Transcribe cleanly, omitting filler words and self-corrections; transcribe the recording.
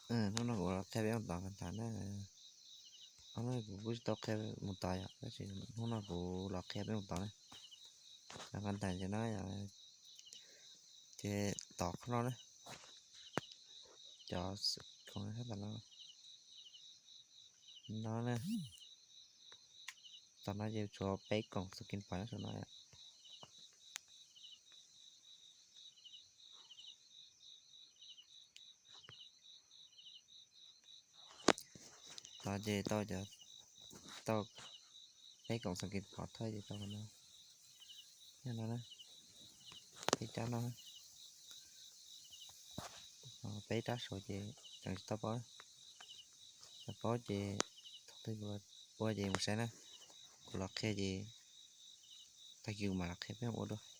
nó gọi là khe béo toàn thành nó cũng biết tao khe một tài à cái gì nó cũng là khe béo toàn là căn thành cho nó là cái tọt nó đấy cho con hết là nó nè tao nói cho bé còn skin phải nó nói tao về tao giờ tao bé còn skin phải thôi thì tao nó nè bé cháu nó bé trả số gì chẳng tao có gì tôi vừa gì một xe nè của lọt khe gì ta kêu mà lọt khe bé không được